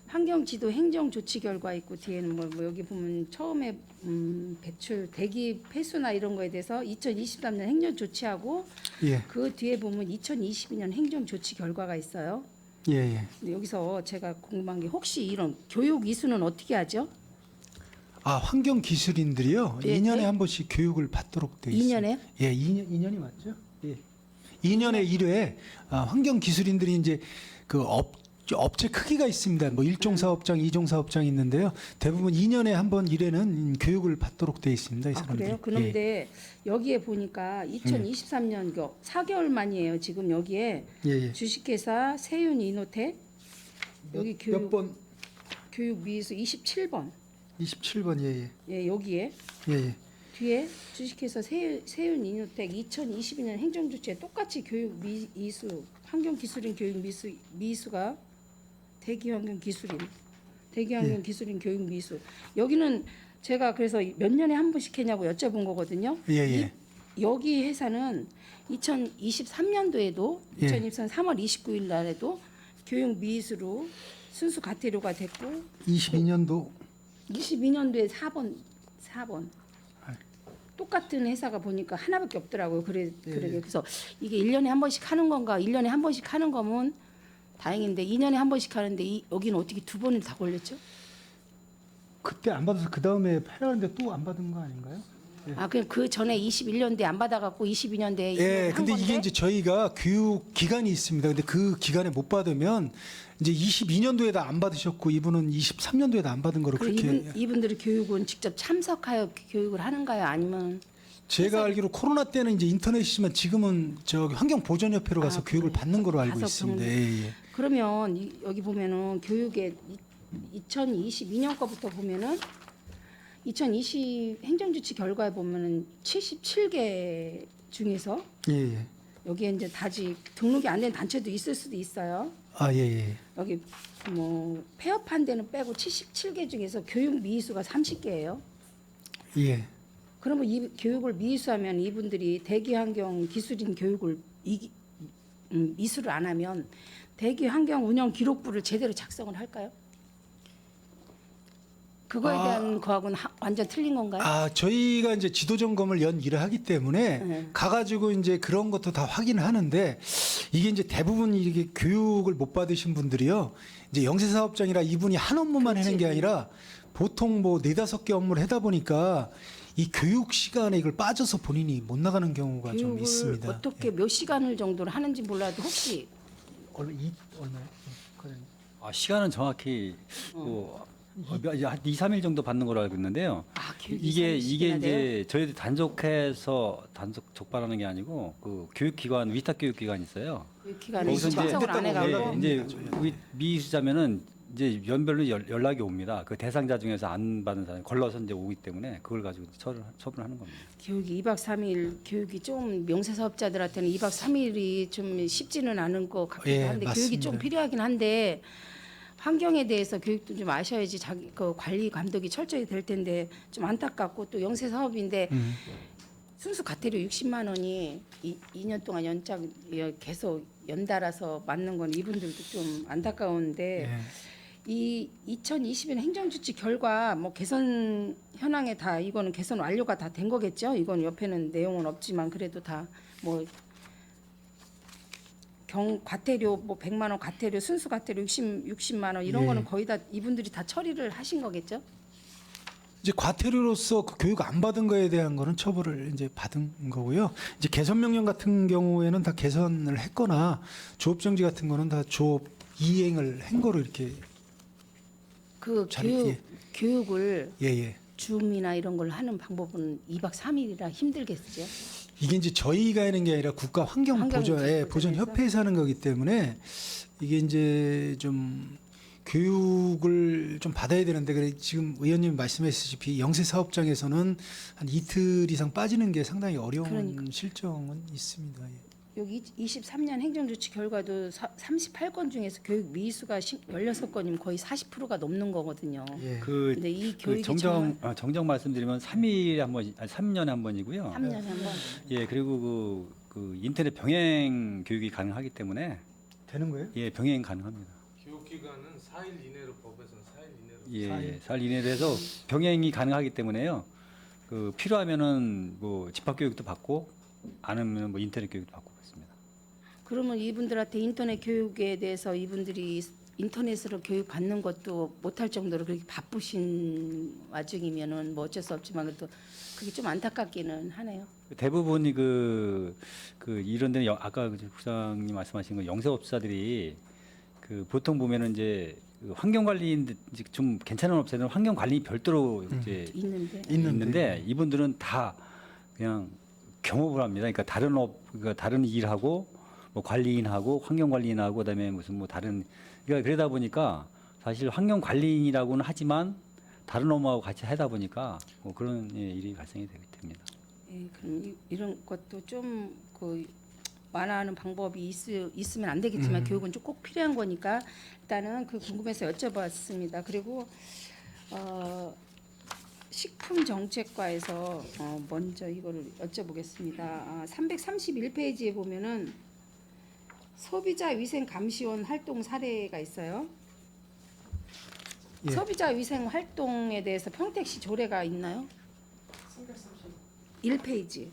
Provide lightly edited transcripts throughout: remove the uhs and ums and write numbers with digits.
환경지도 행정조치 결과 있고 뒤에는 뭐 여기 보면 처음에 배출 대기 폐수나 이런 거에 대해서 2023년 행정조치하고 예, 그 뒤에 보면 2022년 행정조치 결과가 있어요. 예, 예. 근데 여기서 제가 궁금한 게 혹시 이런 교육 이수는 어떻게 하죠? 아, 환경 기술인들이요. 예, 2년에 네. 한 번씩 교육을 받도록 돼 있습니다. 2년에요? 예, 2년이 맞죠? 예. 2년에 1회 환경 기술인들이 이제 그 업체 크기가 있습니다. 뭐 1종 사업장, 2종 사업장이 있는데요. 대부분 2년에 한 번 1회는 교육을 받도록 돼 있습니다. 이 아, 사람들이. 그래요? 그런데 여기에 보니까 2023년 4개월 만이에요. 지금 여기에 예, 예. 주식회사 세윤 이노텍 여기 몇 번? 교육 미수 27번. 27번. 예, 예. 예, 여기에 예, 예. 뒤에 주식회사 세윤 이노텍 2022년 행정조치에 똑같이 교육 미수 환경기술인 교육 미수가 대기환경 예. 기술인 교육 미수 여기는 제가 그래서 몇 년에 한 번씩 했냐고 여쭤본 거거든요. 예, 예. 여기 회사는 2023년도에도 예. 2023년 3월 29일 날에도 교육 미수로 순수 과태료가 됐고 22년도 22년도에 4번 똑같은 회사가 보니까 하나밖에 없더라고요. 그래서 이게 1년에 한 번씩 하는 건가? 1년에 한 번씩 하는 거면 다행인데 2년에 한 번씩 하는데 여기는 어떻게 두 번을 다 걸렸죠? 그때 안 받아서 그 다음에 하려는데 또 안 받은 거 아닌가요? 아, 그냥 그 전에 21년도에 안 받아갖고 22년도에 예, 한 근데 건데 이게 이제 저희가 교육 기간이 있습니다. 근데 그 기간에 못 받으면 이제 22년도에도 안 받으셨고 이분은 23년도에도 안 받은 거로 그렇게 이분들의 교육은 직접 참석하여 교육을 하는가요? 아니면 제가 알기로 코로나 때는 이제 인터넷이지만 지금은 저기 환경보전협회로 가서 교육을 그래요? 받는 거로 알고 가서 있습니다. 병- 예, 예. 그러면 여기 보면은 교육에 2022년 거부터 보면은 2020 행정조치 결과에 보면은 77개 중에서 예, 예. 여기에 이제 다시 등록이 안 된 단체도 있을 수도 있어요. 아, 예, 예. 여기 뭐 폐업한 데는 빼고 77개 중에서 교육 미수가 30개예요. 예. 그러면 이 교육을 미수하면 이분들이 대기환경 기술인 교육을 미수를 안 하면 대기환경 운영 기록부를 제대로 작성을 할까요? 그거에 대한 거하고는 완전 틀린 건가요? 아, 저희가 이제 지도 점검을 연 1회 하기 때문에 네. 가가지고 이제 그런 것도 다 확인하는데 이게 이제 대부분 이게 교육을 못 받으신 분들이요. 이제 영세사업장이라 이분이 한 업무만 하는 게 아니라 보통 뭐 4-5개 업무를 하다 보니까 이 교육 시간에 이걸 빠져서 본인이 못 나가는 경우가 좀 교육을 있습니다. 어떻게 몇 시간을 정도를 하는지 몰라도 혹시 얼마요? 과장님? 아, 시간은 정확히 이제 한 2, 3일 정도 받는 걸로 알고 있는데요. 교육이 이게 30시나 돼요? 이제 저희들 단속해서 적발하는 게 아니고 그 교육기관 위탁 교육기관이 있어요. 교육기관에 거기서 이제 참석을 안 해가고 이제 우리 미수자면은 이제 연별로 연락이 옵니다. 그 대상자 중에서 안 받은 사람이 걸러서 이제 오기 때문에 그걸 가지고 처분하는 겁니다. 교육이 2박 3일 교육이 좀 명세사업자들한테는 2박 3일이 좀 쉽지는 않은 것 같기도 예, 한데 맞습니다. 교육이 좀 필요하긴 한데 환경에 대해서 교육도 좀 아셔야지 자기 그 관리 감독이 철저히 될 텐데 좀 안타깝고 또 영세 사업인데 순수 과태료 60만 원이 2년 동안 연장 계속 연달아서 맞는 건 이분들도 좀 안타까운데 예. 이 2020년 행정조치 결과 뭐 개선 현황에 다 이거는 개선 완료가 다 된 거겠죠? 이건 옆에는 내용은 없지만 그래도 다 뭐 과태료 뭐 100만 원 과태료 순수 과태료 60만 원 이런 예. 거는 거의 다 이분들이 다 처리를 하신 거겠죠? 이제 과태료로서 그 교육 안 받은 거에 대한 거는 처벌을 이제 받은 거고요. 이제 개선 명령 같은 경우에는 다 개선을 했거나 조업 정지 같은 거는 다 조업 이행을 한 거로 이렇게 그 잘- 예. 교육을 예예. 줌이나 이런 걸 하는 방법은 2박 3일이라 힘들겠죠? 이게 이제 저희가 하는 게 아니라 국가 환경 보전 환경보전에서? 보전 협회에서 하는 거기 때문에 이게 이제 좀 교육을 좀 받아야 되는데 그래 지금 의원님 말씀하셨다시피 영세 사업장에서는 한 이틀 이상 빠지는 게 상당히 어려운 그러니까. 실정은 있습니다. 예. 여기 23년 행정조치 결과도 38건 중에서 교육 미수가 16건이면 거의 40%가 넘는 거거든요. 예. 근데 이 교육이 정정 말씀드리면 3일에 한 번, 아니 3년에 한 번이고요. 3년에 한 번. 예, 그리고 그 인터넷 병행 교육이 가능하기 때문에 되는 거예요? 예, 병행 가능합니다. 기간은 4일 이내로 법에서는 4일 이내로. 예, 살 이내로 해서 병행이 가능하기 때문에요. 그 필요하면은 뭐 집합 교육도 받고 안 하면 뭐 인터넷 교육도 받고 그렇습니다. 그러면 이분들한테 인터넷 교육에 대해서 이분들이 인터넷으로 교육 받는 것도 못할 정도로 그렇게 바쁘신 와중이면은 뭐 어쩔 수 없지만 그래도 그게 좀 안타깝기는 하네요. 대부분이 그 이런 데는 아까 그 국장님 말씀하신 거 영세업자들이 그 보통 보면은 이제 그 환경관리인 좀 괜찮은 업체는 환경관리 별도로 이제 있는데 이분들은 다 그냥 경업을 합니다. 그러니까 그러니까 다른 일하고 뭐 관리인하고 환경관리인하고 그다음에 무슨 뭐 다른 그러니까 그러다 보니까 사실 환경관리인이라고는 하지만 다른 업무하고 같이 하다 보니까 뭐 그런 일이 발생이 됩니다. 예, 그럼 이런 것도 좀 그 완화하는 방법이 있으면 안 되겠지만 교육은 좀 꼭 필요한 거니까 일단은 그 궁금해서 여쭤봤습니다. 그리고 식품정책과에서 먼저 이거를 여쭤보겠습니다. 331페이지에 보면은 소비자 위생 감시원 활동 사례가 있어요. 예. 소비자 위생 활동에 대해서 평택시 조례가 있나요? 1페이지.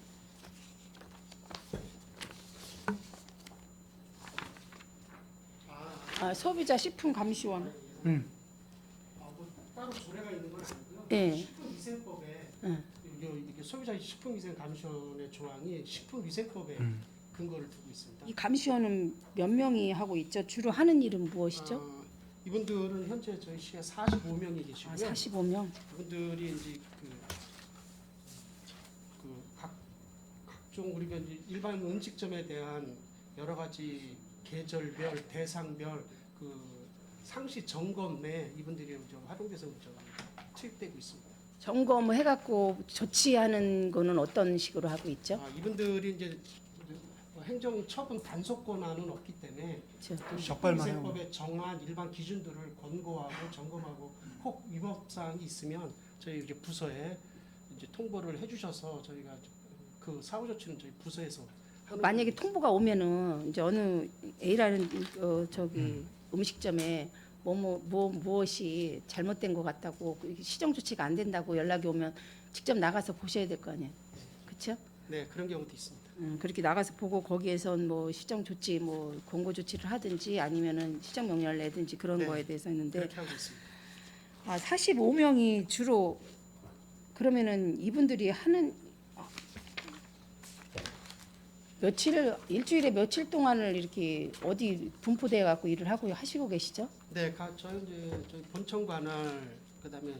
소비자 식품 감시원. 뭐 따로 조례가 있는 건 아니고요. 예. 식품위생법에 예. 이게 소비자 식품위생감시원의 조항이 식품위생법에 근거를 두고 있습니다. 이 감시원은 몇 명이 하고 있죠? 주로 하는 일은 무엇이죠? 이분들은 현재 저희 시에 45명이 계시고요. 45명. 이분들이 이제 각종 우리가 이제 일반 음식점에 대한 여러 가지 계절별, 대상별 그 상시 점검 내 이분들이 활용돼서 투입되고 있습니다. 점검을 해갖고 조치하는 거는 어떤 식으로 하고 있죠? 이분들이 이제 행정 처분 단속 권한은 없기 때문에 그렇죠. 적발만 식품위생법에 정한 일반 기준들을 권고하고 점검하고 혹 위법 사항이 있으면 저희 이제 부서에 이제 통보를 해주셔서 저희가 그 사후 조치는 저희 부서에서 하는 만약에 겁니다. 통보가 오면은 이제 어느 A라는 음식점에 무엇이 잘못된 것 같다고 시정 조치가 안 된다고 연락이 오면 직접 나가서 보셔야 될 거 아니에요, 그렇죠? 네, 그런 경우도 있습니다. 그렇게 나가서 보고 거기에선 뭐 시정 조치, 뭐 공고 조치를 하든지 아니면은 시정 명령을 내든지 그런 네. 거에 대해서 있는데 그렇게 하고 있습니다. 45명이 주로 그러면은 이분들이 하는 일주일에 며칠 동안을 이렇게 어디 분포돼 갖고 일을 하고 하시고 계시죠? 네, 저희 이제 저희 본청 관할 그다음에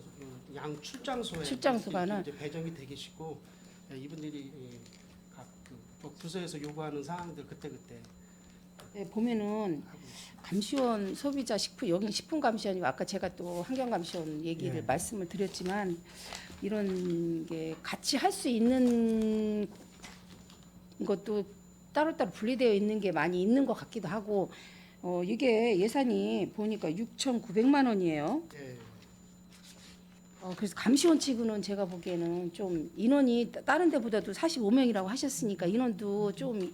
양 출장소에 출장소 관할. 이제 배정이 되 계시고 이분들이 각 부서에서 요구하는 사항들 그때 네, 보면은 감시원 소비자 식품 여기 식품 감시원이고 아까 제가 또 환경 감시원 얘기를 예. 말씀을 드렸지만 이런 게 같이 할 수 있는 것도 따로따로 분리되어 있는 게 많이 있는 것 같기도 하고 이게 예산이 보니까 6,900만 원이에요. 네. 그래서 감시원 치고는 제가 보기에는 좀 인원이 다른 데보다도 45명이라고 하셨으니까 인원도 좀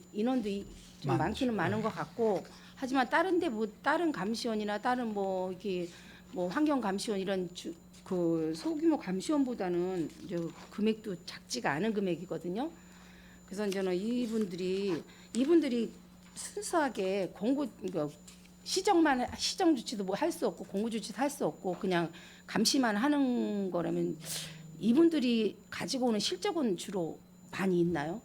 많기는 많은 것 같고 하지만 다른 데 뭐 다른 감시원이나 다른 뭐 이렇게 뭐 환경 감시원 이런 그 소규모 감시원보다는 이제 금액도 작지가 않은 금액이거든요. 그래서 저는 이분들이 순수하게 시정 조치도 뭐 할 수 없고 공고 조치도 할 수 없고 그냥 감시만 하는 거라면 이분들이 가지고 오는 실적은 주로 많이 있나요?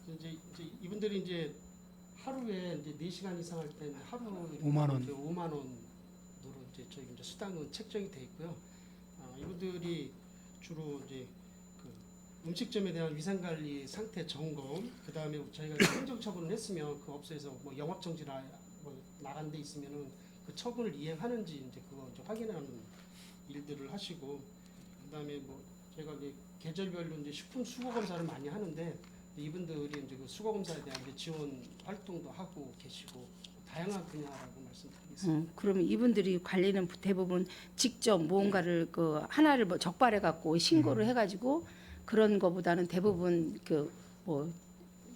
이제 이분들이 이제 하루에 이제 4시간 이상 할 때는 하루 5만 원. 이제 5만 원으로 이제 저희 이제 수당은 책정이 돼 있고요. 이분들이 주로 이제 그 음식점에 대한 위생관리 상태 점검, 그 다음에 저희가 행정처분을 했으면 그 업소에서 뭐 영업 정지나 뭐 나간 데 있으면은 그 처분을 이행하는지 이제 그거 이제 확인하는 일들을 하시고, 그 다음에 뭐 저희가 이제 계절별로 이제 식품 수거 검사를 많이 하는데 이분들이 이제 그 수거 검사에 대한 이제 지원 활동도 하고 계시고 다양한 분야라고 말씀드리겠습니다. 그러면 이분들이 관리는 대부분 직접 무언가를 그 하나를 뭐 적발해 갖고 신고를 해가지고 그런 거보다는 대부분 그 뭐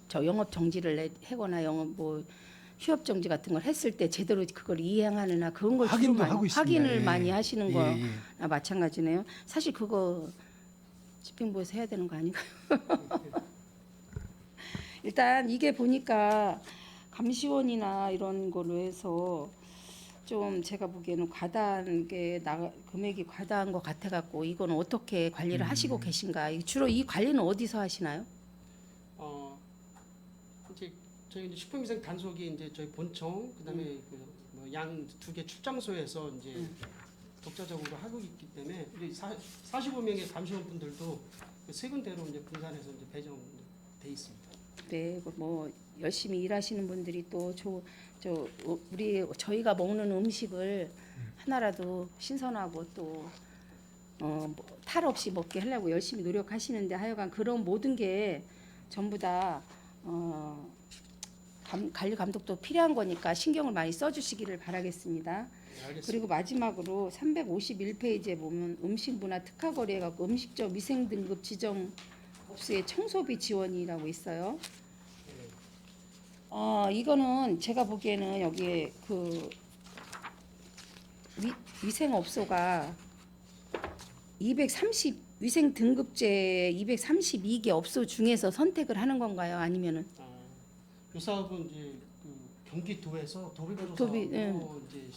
저 영업 정지를 하거나 영업 뭐 휴업 정지 같은 걸 했을 때 제대로 그걸 이행하느냐 그런 걸 확인도 주로 많이 하고 있습니다. 확인을 예. 많이 하시는 예, 거나 예. 마찬가지네요. 사실 그거 집행부에서 해야 되는 거 아닌가요? 일단 이게 보니까 감시원이나 이런 걸로 해서 좀 제가 보기에는 과다한 게 금액이 과다한 것 같아 갖고 이건 어떻게 관리를 하시고 계신가? 주로 이 관리는 어디서 하시나요? 이제 저희 이제 식품위생 단속이 이제 저희 본청 그다음에 양 두 개 출장소에서 이제 독자적으로 하고 있기 때문에 우리 45명의 감시원분들도 세 군데로 이제 분산해서 이제 배정돼 있습니다. 네, 뭐 열심히 일하시는 분들이 또 저희가 먹는 음식을 하나라도 신선하고 또 탈 없이 먹게 하려고 열심히 노력하시는데 하여간 그런 모든 게 전부 다 관리 감독도 필요한 거니까 신경을 많이 써주시기를 바라겠습니다. 네, 알겠습니다. 그리고 마지막으로 351페이지에 보면 음식문화 특화거리 해갖고 음식점 위생 등급 지정 업소의 청소비 지원이라고 있어요. 이거는 제가 보기에는 여기에 그 위생업소가 230 위생 등급제 232개 업소 중에서 선택을 하는 건가요? 아니면은 이 사업은 이제 그 경기도에서 도비가조 도비, 사업으로 이제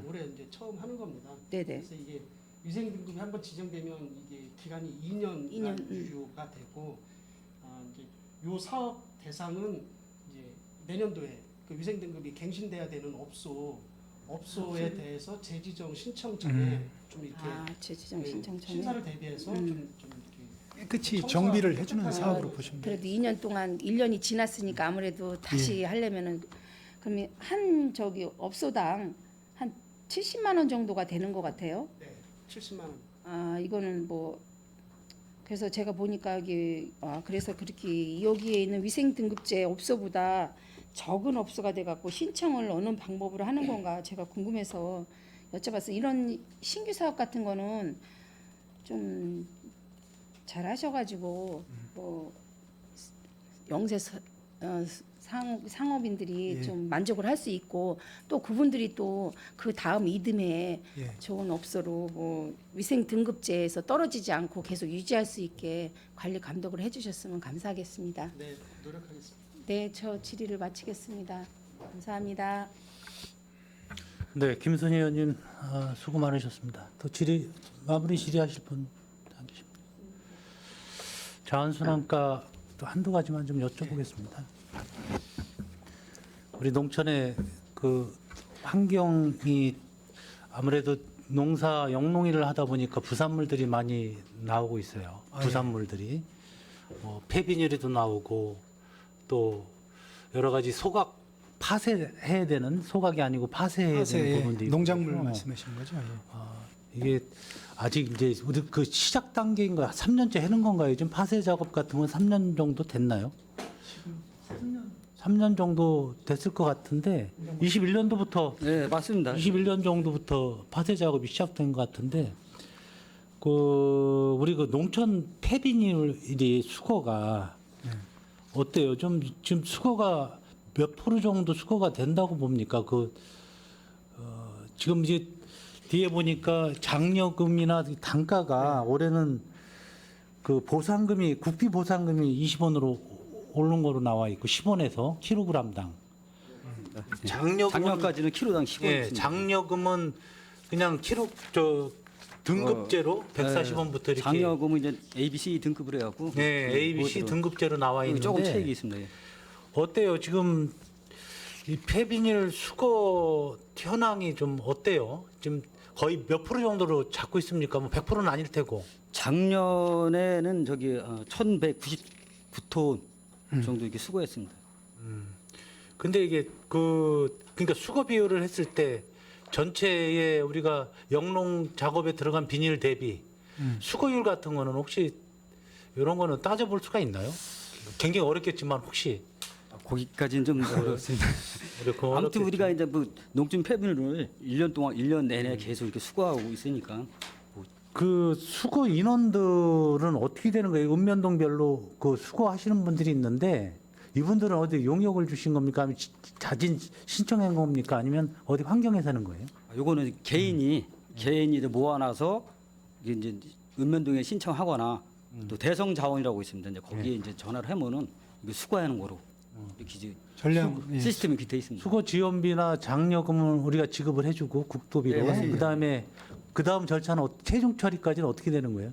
올해 이제 처음 하는 겁니다. 네네. 그래서 이게 위생 등급이 한번 지정되면 이게 기간이 2년 2년, 유효가 되고 이제 요 사업 대상은 이제 내년도에 그 위생 등급이 갱신돼야 되는 업소에 대해서 재지정 신청 전에 좀 이렇게 재지정 그 신청 전에 심사를 대비해서 좀 이렇게 깨끗이 청소하고 정비를 해주는 깨끗하게 사업으로 보시면 돼요. 그래도 2년 동안 1년이 지났으니까 아무래도 다시 하려면은 그러면 한 업소당 한 70만 원 정도가 되는 것 같아요. 네, 70만 원. 이거는 뭐 그래서 제가 보니까 이게 그래서 그렇게 여기에 있는 위생 등급제 업소보다 적은 업소가 돼 갖고 신청을 어느 방법으로 하는 건가 제가 궁금해서 여쭤봤어요. 이런 신규 사업 같은 거는 좀 잘 하셔가지고 뭐 영세 상업인들이 예. 좀 만족을 할 수 있고 또 그분들이 또 그 다음 이듬해 예. 좋은 업소로 뭐 위생 등급제에서 떨어지지 않고 계속 유지할 수 있게 관리 감독을 해주셨으면 감사하겠습니다. 네, 노력하겠습니다. 네, 저 질의를 마치겠습니다. 감사합니다. 네, 김선희 의원님 수고 많으셨습니다. 또 마무리 질의하실 분 안 계십니다. 자원순환과 또 한두 가지만 좀 여쭤보겠습니다. 우리 농촌의 그 환경이 아무래도 영농일을 하다 보니까 부산물들이 많이 나오고 있어요. 부산물들이 뭐 폐비닐에도 나오고 또 여러 가지 소각 파쇄해야 되는 소각이 아니고 파쇄해야 되는 부분도 있고 농작물 그래서 말씀하시는 거죠? 예. 이게 아직 이제 우리 그 시작 단계인가 3년째 해는 건가요? 지금 파쇄 작업 같은 건 3년 정도 됐나요? 3년 정도 됐을 것 같은데 21년도부터 네, 맞습니다. 21년 정도부터 파쇄 작업이 시작된 것 같은데 우리 그 농촌 폐비닐이 수거가 어때요? 좀 지금 수거가 몇 프로 정도 수거가 된다고 봅니까? 지금 이제 뒤에 보니까 장려금이나 단가가 올해는 그 보상금이 국비 보상금이 20원으로 오른 거로 나와 있고 10원에서 킬로그램당. 작년까지는 키로당 10원. 예, 장려금은 그냥 등급제로 140원부터 이렇게 장려금은 이제 ABC 등급으로 해갖고. 네, ABC 등급제로 나와 있는데 조금 차이가 있습니다. 예. 어때요? 지금 이 폐비닐 수거 현황이 좀 어때요? 지금 거의 몇 프로 정도로 잡고 있습니까? 뭐 100%는 아닐 테고. 작년에는 1,199톤 정도 이렇게 수거했습니다. 근데 이게 그러니까 수거 비율을 했을 때 전체에 우리가 영농 작업에 들어간 비닐 대비 수거율 같은 거는 혹시 이런 거는 따져볼 수가 있나요? 굉장히 어렵겠지만 혹시 거기까지는 좀 어렵습니다. 그거 아무튼 어렵겠죠. 우리가 이제 뭐 농촌 폐비닐을 1년 내내 계속 이렇게 수거하고 있으니까 그 수거 인원들은 어떻게 되는 거예요? 읍면동별로 그 수거하시는 분들이 있는데 이분들은 어디 용역을 주신 겁니까? 아니면 자진 신청한 겁니까? 아니면 어디 환경에서 하는 거예요? 요거는 개인이 모아놔서 이게 이제 읍면동에 신청하거나 또 대성자원이라고 있습니다. 이제 거기에 이제 전화를 하면은 이게 수거하는 거로 이렇게 이제 전량 예. 시스템이 돼 있습니다. 수거 지원비나 장려금은 우리가 지급을 해주고 국도비로. 네, 맞습니다. 그다음에 그다음 절차는 최종 처리까지는 어떻게 되는 거예요?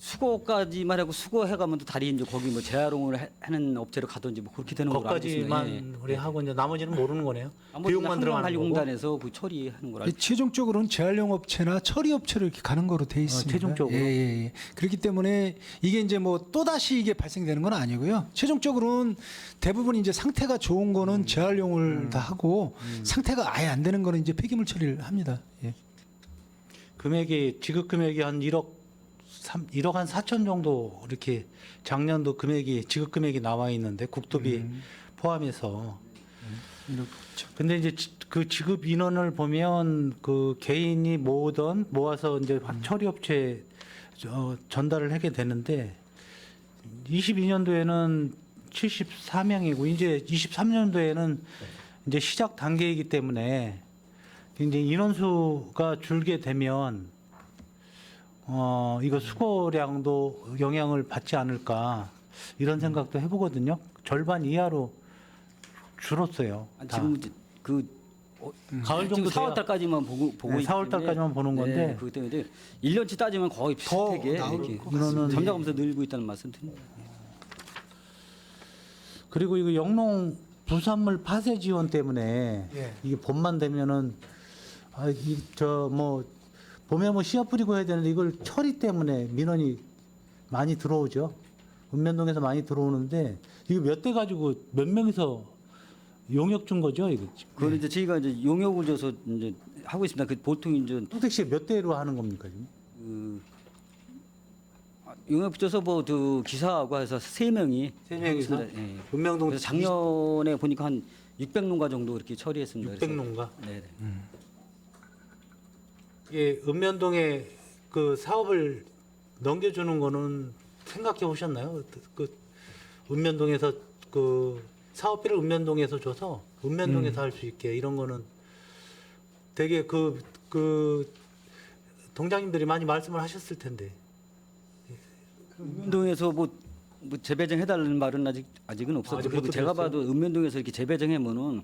수거까지만 하고 수거해가면 또 다리 이제 거기 뭐 재활용을 하는 업체로 가든지 뭐 그렇게 되는 걸로 알고 있습니다. 거기까지만 우리 하고 이제 나머지는 모르는 거네요. 비용만 들어가는 거고. 환경관리공단에서 그 처리하는 걸 알고 최종적으로는 재활용 업체나 처리 업체로 이렇게 가는 거로 돼 있습니다. 최종적으로? 예. 그렇기 때문에 이게 이제 뭐 또 다시 이게 발생되는 건 아니고요. 최종적으로는 대부분 이제 상태가 좋은 거는 재활용을 다 하고 상태가 아예 안 되는 거는 이제 폐기물 처리를 합니다. 예. 금액이 지급 금액이 한 1억 한 4천 정도 이렇게 작년도 금액이 지급 금액이 나와 있는데 국토비 포함해서. 근데 이제 그 지급 인원을 보면 그 개인이 모아서 이제 처리업체 전달을 하게 되는데 22년도에는 74명이고 이제 23년도에는 이제 시작 단계이기 때문에 이제 인원수가 줄게 되면 이거 수거량도 영향을 받지 않을까 이런 생각도 해보거든요. 절반 이하로 줄었어요. 아니, 다. 지금 이제 그 가을 지금 정도 4월 달까지만 보고 네, 있기 4월 달까지만 보는 건데. 네, 그렇기 때문에 1년치 따지면 거의 비슷하게 나올 이렇게 것 같습니다. 점점하면서 늘고 있다는 말씀 드립니다. 그리고 이거 영농 부산물 파쇄 지원 때문에 예. 이게 봄만 되면은 봄에 뭐 씨앗 뿌리고 해야 되는데 이걸 처리 때문에 민원이 많이 들어오죠. 읍면동에서 많이 들어오는데 이거 몇 대 가지고 몇 명이서 용역 준 거죠, 이거 지금. 그걸 이제 저희가 이제 용역을 줘서 이제 하고 있습니다. 그 보통 이제 택시 몇 대로 하는 겁니까 지금? 용역 줘서 뭐 그 기사하고 해서 3명이 세 명이서? 예. 읍면동 그래서 작년에 보니까 한 600농가 정도 이렇게 처리했습니다. 600농가. 네. 이게 읍면동에 그 사업을 넘겨주는 거는 생각해 보셨나요? 그 읍면동에서 그 사업비를 읍면동에서 줘서 읍면동에서 할 수 있게 이런 거는 되게 그 동장님들이 많이 말씀을 하셨을 텐데. 읍면동에서 뭐 재배정 해달라는 말은 아직은 없었고 아직 그리고 못 제가 드렸어요? 봐도 읍면동에서 이렇게 재배정하면은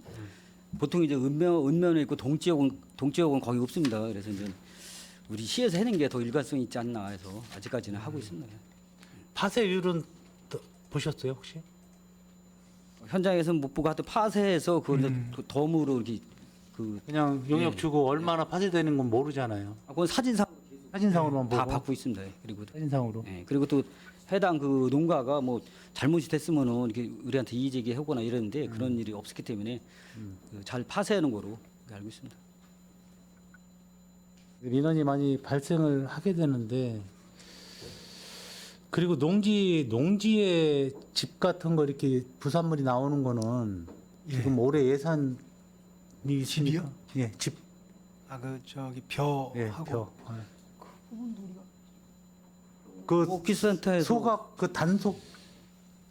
보통 이제 읍면에 있고 동지역은 거의 없습니다. 그래서 이제 우리 시에서 하는 게 더 일관성 있지 않나 해서 아직까지는 하고 있습니다. 파쇄율은 보셨어요 혹시? 현장에서는 못 보고 하여튼 파쇄해서 그걸 덤으로 이렇게 그냥 용역 주고 얼마나 파쇄되는 건 모르잖아요. 그건 사진상으로만 보고. 다 받고 있습니다. 그리고 사진상으로. 예, 그리고 또 해당 그 농가가 뭐 잘못이 됐으면은 이렇게 우리한테 이의 제기하거나 이러는데 그런 일이 없었기 때문에 잘 파쇄하는 거로 알고 있습니다. 민원이 많이 발생을 하게 되는데 그리고 농지에 집 같은 거 이렇게 부산물이 나오는 거는 지금 올해 예산이 있습니까? 예, 집. 저기 벼하고 예, 벼. 그 오피스센터에서 소각 그 단속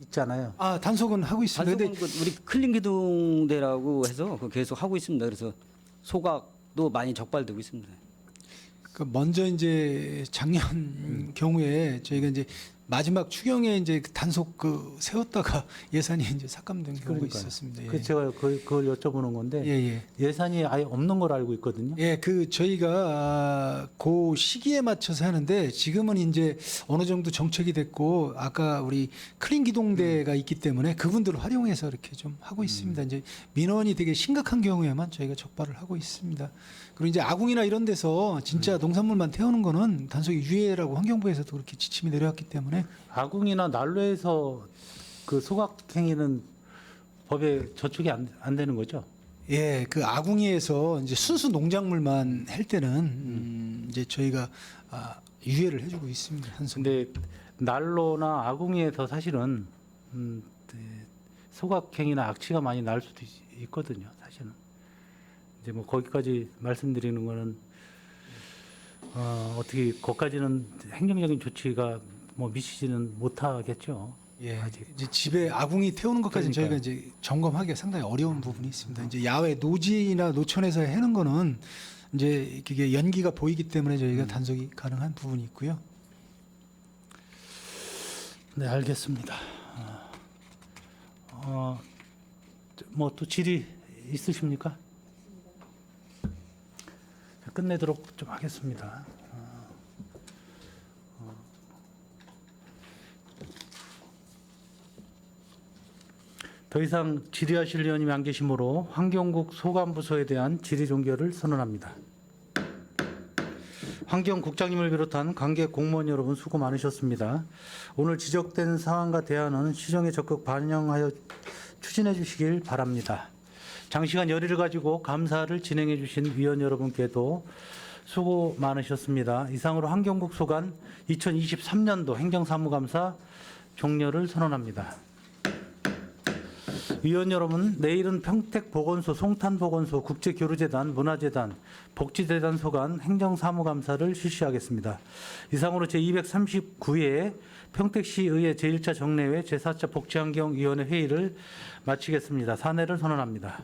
있잖아요. 단속은 하고 있습니다. 단속은 근데 우리 클린기둥대라고 해서 그거 계속 하고 있습니다. 그래서 소각도 많이 적발되고 있습니다. 그 먼저 이제 작년 경우에 저희가 이제 마지막 추경에 이제 그 단속 그 세웠다가 예산이 이제 삭감된 경우가 그러니까요. 있었습니다. 예. 그 제가 그걸 여쭤보는 건데 예. 예산이 아예 없는 걸 알고 있거든요. 예, 그 저희가 그 시기에 맞춰서 하는데 지금은 이제 어느 정도 정책이 됐고 아까 우리 클린 기동대가 있기 때문에 그분들을 활용해서 이렇게 좀 하고 있습니다. 이제 민원이 되게 심각한 경우에만 저희가 적발을 하고 있습니다. 그리고 이제 아궁이나 이런 데서 진짜 농산물만 태우는 거는 단속이 유예라고 환경부에서도 그렇게 지침이 내려왔기 때문에 아궁이나 난로에서 그 소각행위는 법에 저촉이 안 되는 거죠? 예, 그 아궁이에서 이제 순수 농작물만 할 때는 이제 저희가 유예를 해주고 있습니다. 한송. 근데 난로나 아궁이에서 사실은 소각행위나 악취가 많이 날 수도 있거든요. 사실은 이제 뭐 거기까지 말씀드리는 거는 어떻게 거기까지는 행정적인 조치가 뭐 미치지는 못하겠죠. 예, 아직. 이제 집에 아궁이 태우는 것까지는 저희가 그러니까요. 이제 점검하기가 상당히 어려운 부분이 있습니다. 이제 야외 노지나 노천에서 해는 거는 이제 이게 연기가 보이기 때문에 저희가 단속이 가능한 부분이 있고요. 네, 알겠습니다. 뭐 또 질의 있으십니까? 끝내도록 좀 하겠습니다. 더 이상 질의하실 의원님이 안 계시므로 환경국 소관부서에 대한 질의 종결을 선언합니다. 환경국장님을 비롯한 관계 공무원 여러분 수고 많으셨습니다. 오늘 지적된 사안과 대안은 시정에 적극 반영하여 추진해 주시길 바랍니다. 장시간 열의를 가지고 감사를 진행해 주신 위원 여러분께도 수고 많으셨습니다. 이상으로 환경국 소관 2023년도 행정사무감사 종료를 선언합니다. 위원 여러분, 내일은 평택보건소, 송탄보건소, 국제교류재단, 문화재단, 복지재단 소관 행정사무감사를 실시하겠습니다. 이상으로 제239회 평택시의회 제1차 정례회 제4차 복지환경위원회 회의를 마치겠습니다. 사내를 선언합니다.